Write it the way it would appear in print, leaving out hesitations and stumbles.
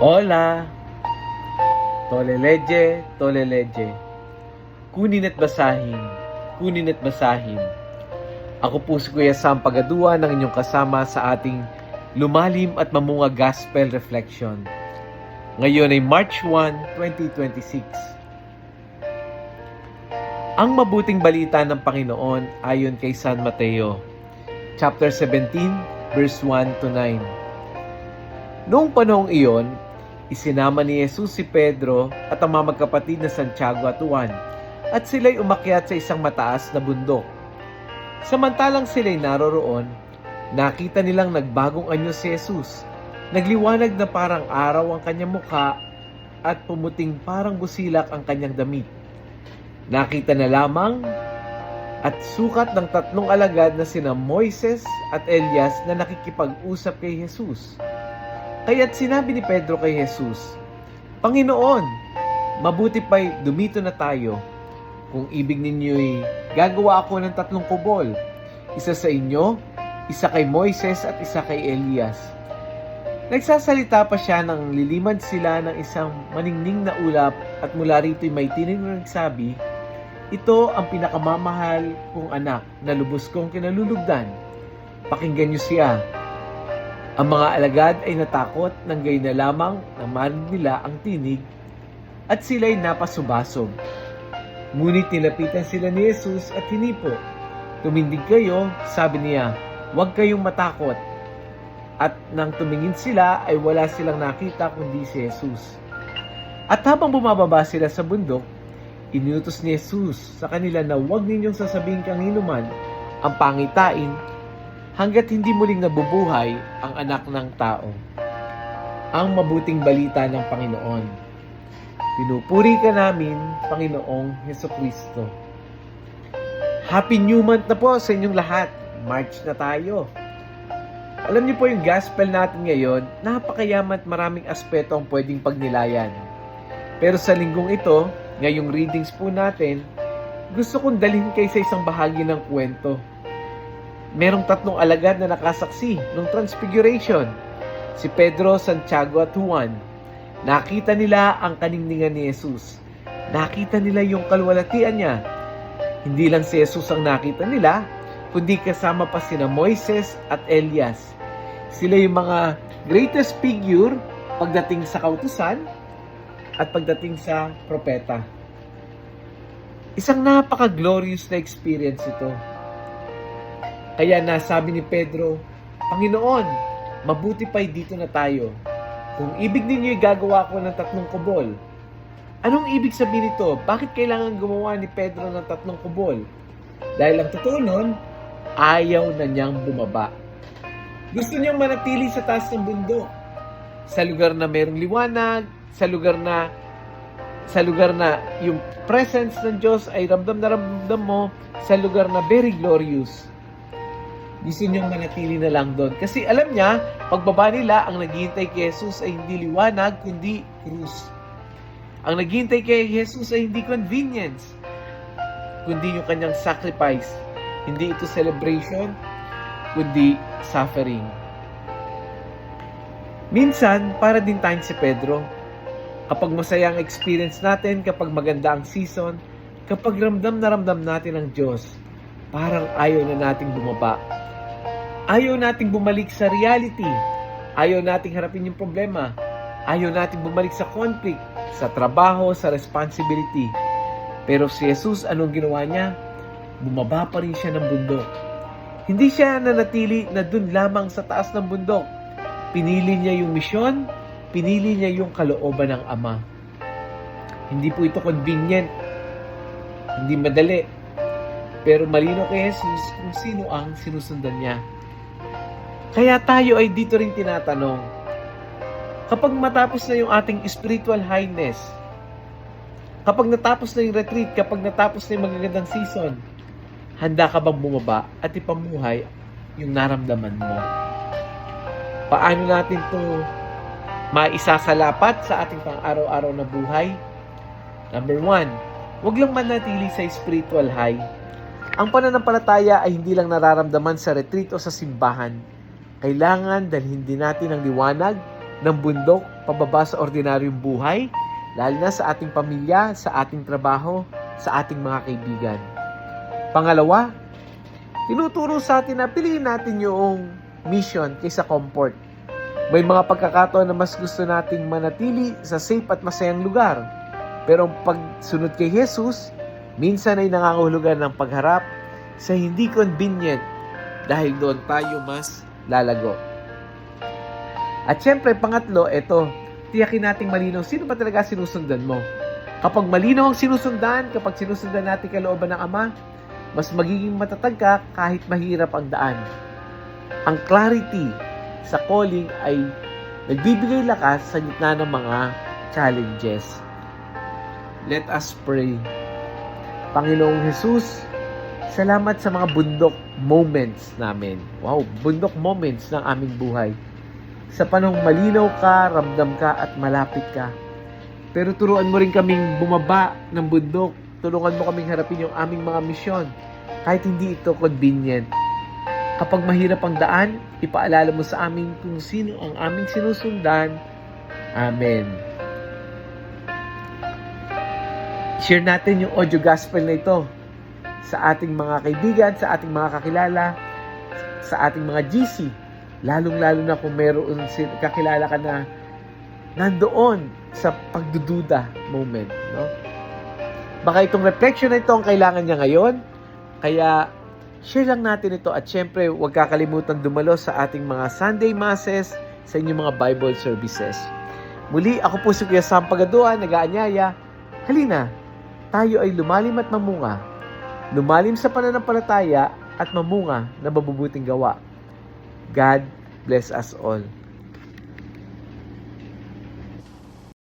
Hola! Toleleje, toleleje. Kunin at basahin, kunin at basahin. Ako po si Kuya Sam Pagadua ng inyong kasama sa ating lumalim at mamunga Gospel Reflection. Ngayon ay March 1, 2026. Ang mabuting balita ng Panginoon ayon kay San Mateo, chapter 17, verse 1 to 9. Noong panahong iyon, isinama ni Jesus si Pedro at ang mga magkapatid na Santiago at Juan, at sila'y umakyat sa isang mataas na bundok. Samantalang sila'y naroroon, nakita nilang nagbagong anyo si Jesus. Nagliwanag na parang araw ang kanyang mukha at pumuting parang busilak ang kanyang damit. Nakita na lamang at sukat ng tatlong alagad na sina Moises at Elias na nakikipag-usap kay Jesus. Kaya't sinabi ni Pedro kay Jesus, "Panginoon, mabuti pa'y dumito na tayo. Kung ibig ninyo'y gagawa ako ng 3 kubol, isa sa inyo, isa kay Moises at isa kay Elias." Nagsasalita pa siya nang lilimad sila ng isang maningning na ulap at mula rito'y may tinig na nagsabi, "Ito ang pinakamamahal kong anak na lubos kong kinalulugdan. Pakinggan niyo siya." Ang mga alagad ay natakot nang gayon na lamang na marinig nila ang tinig at sila'y napasubasog. Ngunit nilapitan sila ni Jesus at hinipo. "Tumindig kayo," sabi niya, "huwag kayong matakot." At nang tumingin sila ay wala silang nakita kundi si Jesus. At habang bumababa sila sa bundok, inutos ni Jesus sa kanila na huwag ninyong sasabihin kanino-man ang pangitain hanggat hindi muling nabubuhay ang anak ng tao. Ang mabuting balita ng Panginoon. Pinupuri ka namin, Panginoong Hesukristo. Happy New Month na po sa inyong lahat. March na tayo. Alam niyo po yung gospel natin ngayon, napakayaman at maraming aspeto ang pwedeng pagnilayan. Pero sa linggong ito, ngayong readings po natin, gusto kong dalhin kayo sa isang bahagi ng kwento. Merong 3 alagad na nakasaksi ng Transfiguration, si Pedro, Santiago at Juan. Nakita nila ang kaningningan ni Jesus. Nakita nila yung kalwalatian niya. Hindi lang si Jesus ang nakita nila, kundi kasama pa sina Moises at Elias. Sila yung mga greatest figure pagdating sa kautusan at pagdating sa propeta. Isang napaka-glorious na experience ito. Kaya nasabi ni Pedro, "Panginoon, mabuti pa'y dito na tayo. Kung ibig ninyo'y gagawa ko ng 3 kubol." Anong ibig sabihin nito? Bakit kailangan gumawa ni Pedro ng 3 kubol? Dahil ang totoo nun, ayaw na niyang bumaba. Gusto niyang manatili sa taas ng bundok. Sa lugar na mayroong liwanag, sa lugar na yung presence ng Diyos ay ramdam na ramdam mo, sa lugar na very glorious. Gusto niyang manatili na lang doon. Kasi alam niya, pagbaba nila, ang naghihintay kay Jesus ay hindi liwanag, kundi krus. Ang naghihintay kay Jesus ay hindi convenience, kundi yung kanyang sacrifice. Hindi ito celebration, kundi suffering. Minsan, para din tayo si Pedro. Kapag masaya ang experience natin, kapag maganda ang season, kapag ramdam na ramdam natin ang Diyos, parang ayaw na nating bumaba. Ayaw nating bumalik sa reality. Ayaw nating harapin yung problema. Ayaw nating bumalik sa conflict, sa trabaho, sa responsibility. Pero si Jesus, anong ginawa niya? Bumaba pa rin siya ng bundok. Hindi siya nanatili na dun lamang sa taas ng bundok. Pinili niya yung misyon, pinili niya yung kalooban ng Ama. Hindi po ito convenient. Hindi madali. Pero malino kay Jesus kung sino ang sinusundan niya. Kaya tayo ay dito rin tinatanong, kapag matapos na yung ating spiritual highness, kapag natapos na yung retreat, kapag natapos na yung magagandang season, handa ka bang bumaba at ipamuhay yung naramdaman mo? Paano natin ito maisasalapat sa ating pang-araw-araw na buhay? Number 1, huwag lang manatili sa spiritual high. Ang pananampalataya ay hindi lang nararamdaman sa retreat o sa simbahan. Kailangan dalhin din natin ang liwanag ng bundok pababa sa ordinaryong buhay, lalo na sa ating pamilya, sa ating trabaho, sa ating mga kaibigan. Pangalawa, tinuturo sa atin na piliin natin yung mission kaysa comfort. May mga pagkakataon na mas gusto nating manatili sa safe at masayang lugar. Pero ang pagsunod kay Jesus, minsan ay nangangahulugan ng pagharap sa hindi convenient dahil doon tayo mas lalago. At syempre, pangatlo, tiyakin nating malinaw sino ba talaga sinusundan mo. Kapag malinaw ang sinusundan, kapag sinusundan natin kalooban ng Ama, mas magiging matatag ka kahit mahirap ang daan. Ang clarity sa calling ay nagbibigay lakas sa gitna ng mga challenges. Let us pray. Panginoong Jesus, salamat sa mga bundok moments namin. Wow, bundok moments ng aming buhay. Sa panahong malinaw ka, ramdam ka at malapit ka. Pero turuan mo rin kaming bumaba ng bundok. Tulungan mo kaming harapin yung aming mga misyon. Kahit hindi ito convenient. Kapag mahirap ang daan, ipaalala mo sa amin kung sino ang aming sinusundan. Amen. Share natin yung audio gospel na ito sa ating mga kaibigan, sa ating mga kakilala, sa ating mga GC. Lalong-lalo na kung meron kakilala ka na nandoon sa pagdududa moment. No? Baka itong reflection na ito ang kailangan niya ngayon. Kaya share lang natin ito at syempre huwag kakalimutan dumalo sa ating mga Sunday Masses, sa inyong mga Bible services. Muli, ako po si Kuya Sam Pagadua, nag-aanyaya. Halina, tayo ay lumalim at mamunga. Lumalim sa pananampalataya at mamunga na mabubuting gawa. God bless us all.